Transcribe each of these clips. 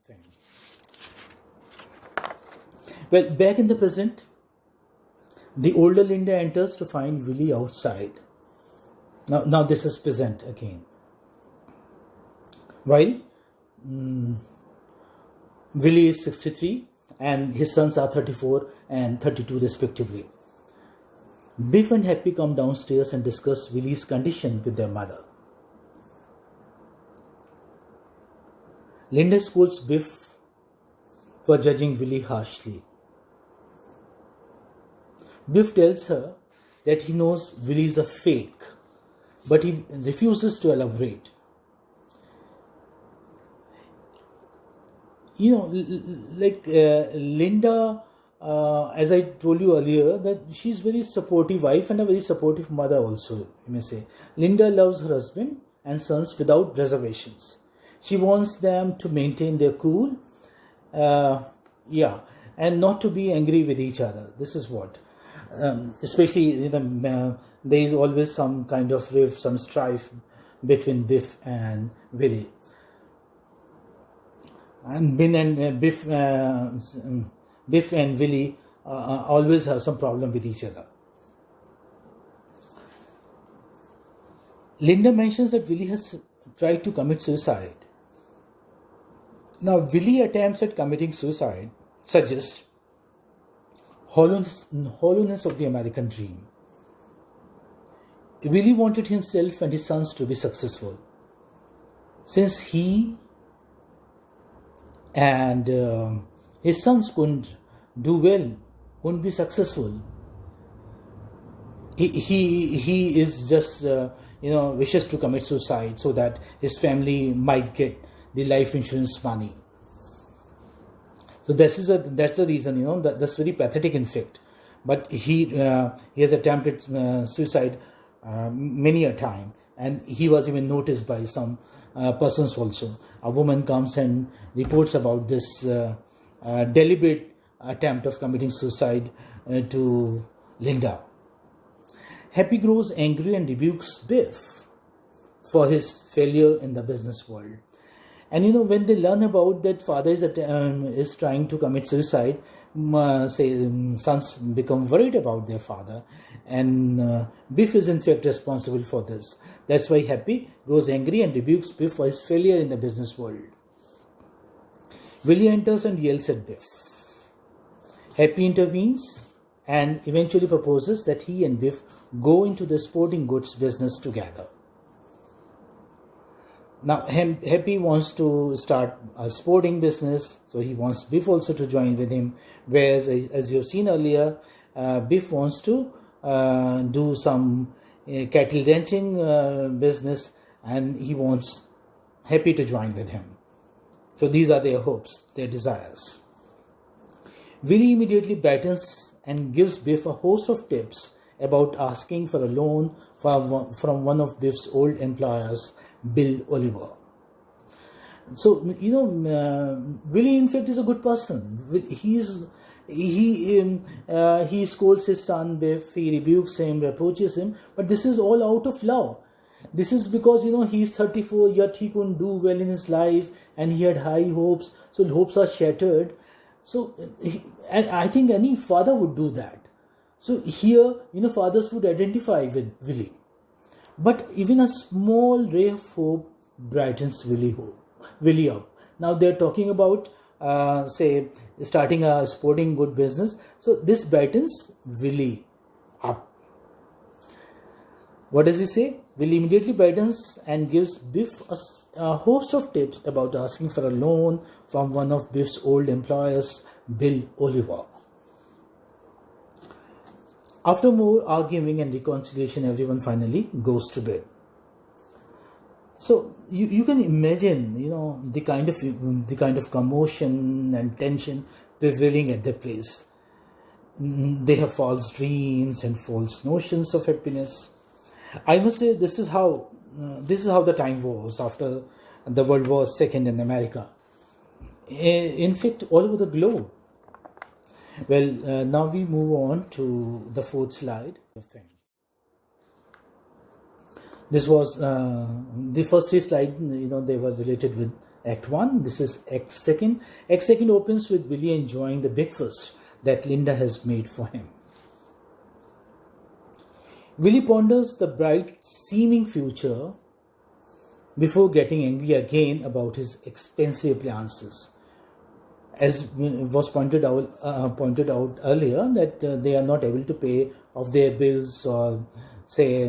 thing. Well, back in the present, the older Linda enters to find Willie outside. Now this is present again. While Willie is 63 and his sons are 34 and 32 respectively. Biff and Happy come downstairs and discuss Willie's condition with their mother. Linda scolds Biff for judging Willie harshly. Biff tells her that he knows Willie is a fake, but he refuses to elaborate. Linda, as I told you earlier, that she's very supportive wife and a very supportive mother also, you may say. Linda loves her husband and sons without reservations. She wants them to maintain their cool, and not to be angry with each other. This is what. Especially, there is always some kind of rift, some strife between Biff and Willie. And Biff and Willie always have some problem with each other. Linda mentions that Willie has tried to commit suicide. Now, Willie attempts at committing suicide suggest hollowness of the American dream. Willie wanted himself and his sons to be successful. Since he and his sons couldn't do well, couldn't be successful, he is just wishes to commit suicide so that his family might get the life insurance money. So that's the reason, that's very pathetic in fact. But he has attempted suicide many a time, and he was even noticed by some persons also. A woman comes and reports about this deliberate attempt of committing suicide to Linda. Happy grows angry and rebukes Biff for his failure in the business world. And when they learn about that father is trying to commit suicide, sons become worried about their father, and Biff is in fact responsible for this. That's why Happy grows angry and rebukes Biff for his failure in the business world. Willie enters and yells at Biff. Happy intervenes and eventually proposes that he and Biff go into the sporting goods business together. Now, Happy wants to start a sporting business, so he wants Biff also to join with him. Whereas, as you've seen earlier, Biff wants to do some cattle ranching business, and he wants Happy to join with him. So these are their hopes, their desires. Willie immediately brightens and gives Biff a host of tips about asking for a loan from one of Biff's old employers, Bill Oliver. So Willie in fact is a good person. He scolds his son Biff, he rebukes him, reproaches him, but this is all out of love. This is because he's 34, yet he couldn't do well in his life, and he had high hopes, so hopes are shattered. So I think any father would do that. So here fathers would identify with Willie. But even a small ray of hope brightens Willie up. Now they're talking about, starting a sporting good business. So this brightens Willie up. What does he say? Willie immediately brightens and gives Biff a host of tips about asking for a loan from one of Biff's old employers, Bill Oliver. After more arguing and reconciliation, everyone finally goes to bed. So you can imagine, the kind of commotion and tension prevailing at the place. They have false dreams and false notions of happiness. I must say this is how the time was after the World War II in America. In fact, all over the globe. Well, now we move on to the fourth slide. This was the first three slides. They were related with Act 1. This is Act 2. Act 2 opens with Willie enjoying the breakfast that Linda has made for him. Willie ponders the bright seeming future before getting angry again about his expensive appliances. As was pointed out earlier, that they are not able to pay off their bills, or say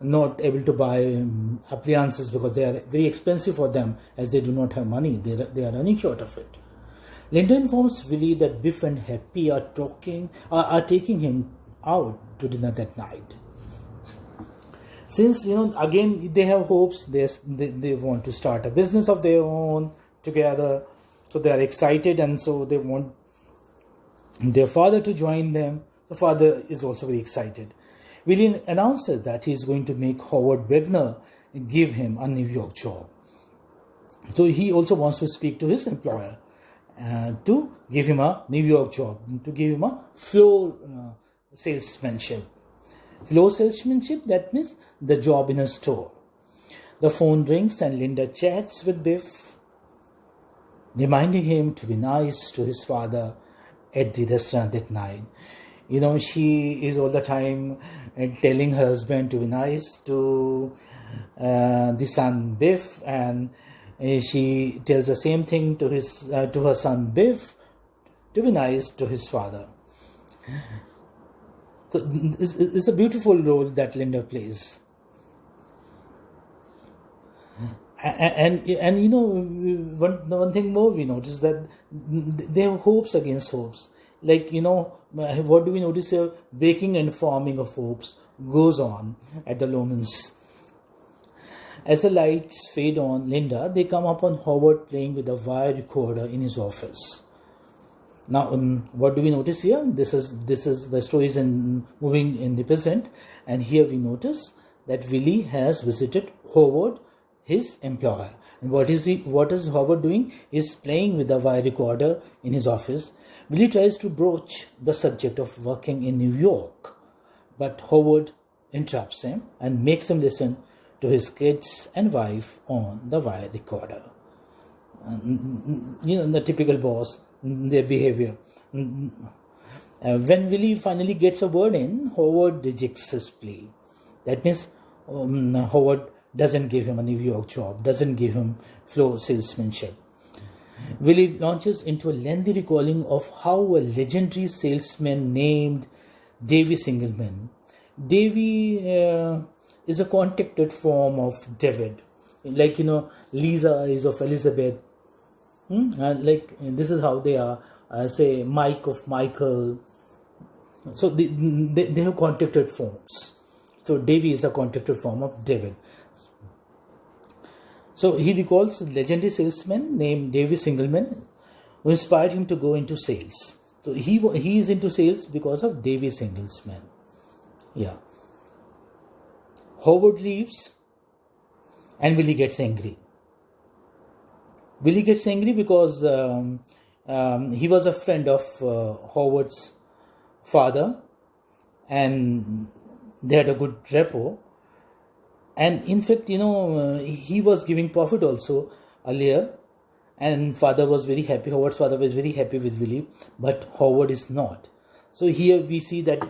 not able to buy appliances because they are very expensive for them, as they do not have money. They are running short of it. Linda informs Willie that Biff and Happy are taking him out to dinner that night. Since again they have hopes, they want to start a business of their own together, so they are excited, and so they want their father to join them. The father is also very excited. Willie announces that he is going to make Howard Wagner give him a New York job. So he also wants to speak to his employer to give him a New York job, to give him a floor salesmanship. Floor salesmanship, that means the job in a store. The phone rings and Linda chats with Biff, reminding him to be nice to his father at the restaurant that night. She is all the time telling her husband to be nice to the son Biff, and she tells the same thing to her son Biff, to be nice to his father. So it's a beautiful role that Linda plays. And one thing more we notice, that they have hopes against hopes. Like, what do we notice here? Breaking and forming of hopes goes on at the Lomans. As the lights fade on Linda, they come upon Howard playing with a wire recorder in his office. Now, what do we notice here? This is the story is moving in the present, and here we notice that Willie has visited Howard, his employer. And what is Howard doing? He's playing with a wire recorder in his office. Willie tries to broach the subject of working in New York, but Howard interrupts him and makes him listen to his kids and wife on the wire recorder. The typical boss, their behavior. When Willie finally gets a word in, Howard rejects his plea. That means Howard doesn't give him a New York job, doesn't give him floor salesmanship. Willie launches into a lengthy recalling of how a legendary salesman named Davy Singleman. Davy is a contracted form of David. Like, Lisa is of Elizabeth. Like, this is how they are. Say, Mike of Michael. So they have contracted forms. So Davy is a contracted form of David. So he recalls a legendary salesman named Davy Singleman, who inspired him to go into sales. So he is into sales because of Davy Singleman. Yeah. Howard leaves and Willie gets angry. Willie gets angry because he was a friend of Howard's father, and they had a good rapport. And in fact, he was giving profit also earlier, and father was very happy. Howard's father was very happy with Willie, but Howard is not. So here we see that,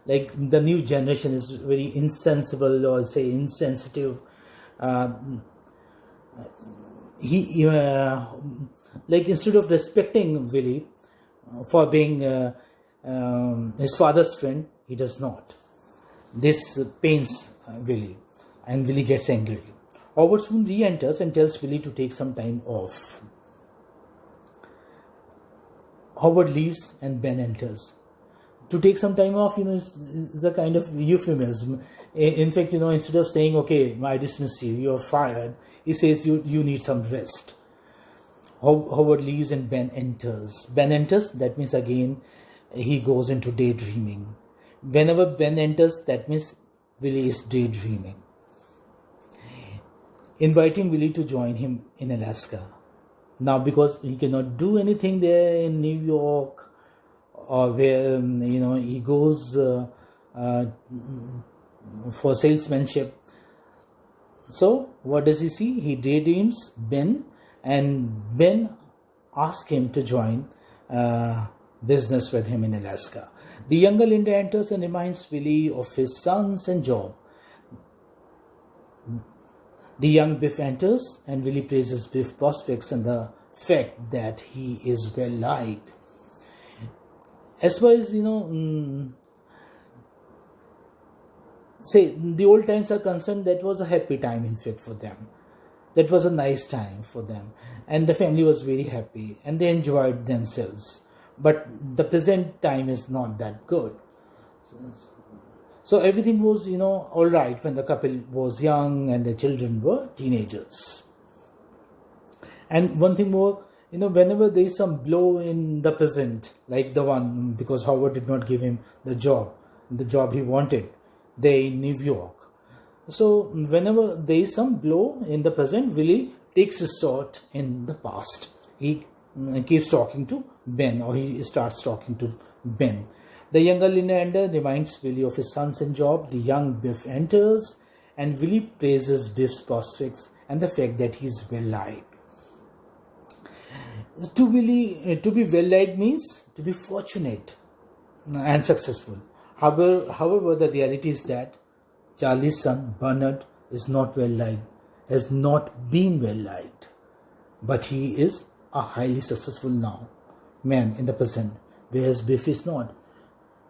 like the new generation is very insensible, or say insensitive. He like, instead of respecting Willie for being his father's friend, he does not. This pains Willie, and Willie gets angry. Howard soon re-enters and tells Willie to take some time off. Howard leaves and Ben enters. To take some time off, is a kind of euphemism. In fact, instead of saying, okay, I dismiss you, you're fired, he says you need some rest. Howard leaves and Ben enters. Ben enters, that means again he goes into daydreaming. Whenever Ben enters, that means Willie is daydreaming. Inviting Willie to join him in Alaska. Now, because he cannot do anything there in New York, or where he goes for salesmanship, So what does he see? He daydreams Ben, and Ben asks him to join business with him in Alaska. The younger Linda enters and reminds Willie of his sons and job. The young Biff enters and Willie praises Biff's prospects and the fact that he is well liked. As far as say the old times are concerned, that was a happy time in fact for them. That was a nice time for them, and the family was very happy and they enjoyed themselves. But the present time is not that good. So everything was all right when the couple was young and the children were teenagers. And one thing more, whenever there is some blow in the present, like the one, because Howard did not give him the job he wanted there in New York. So whenever there is some blow in the present, Willie takes a shot in the past. He keeps talking to Ben, or he starts talking to Ben. The younger Linda reminds Willie of his sons and job. The young Biff enters and Willie praises Biff's prospects and the fact that he's well liked. To be well liked means to be fortunate and successful. However, the reality is that Charlie's son Bernard is not well liked, has not been well liked, but he is a highly successful man in the present, whereas Biff is not.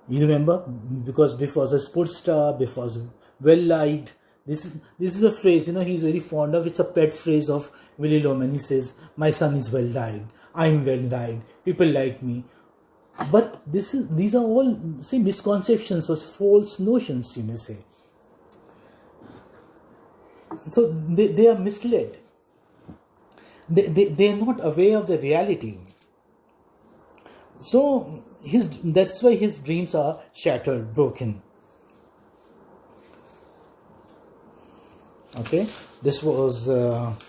You remember, because Biff was a sports star, Biff was well liked. This is a phrase he's very fond of. It's a pet phrase of Willie Loman. He says, "My son is well liked. I'm well liked. People like me." But these are all misconceptions or false notions, you may say. So they are misled. They are not aware of the reality. So that's why his dreams are shattered, broken. Okay, this was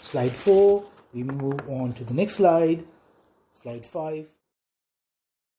slide 4. We move on to the next slide, slide 5.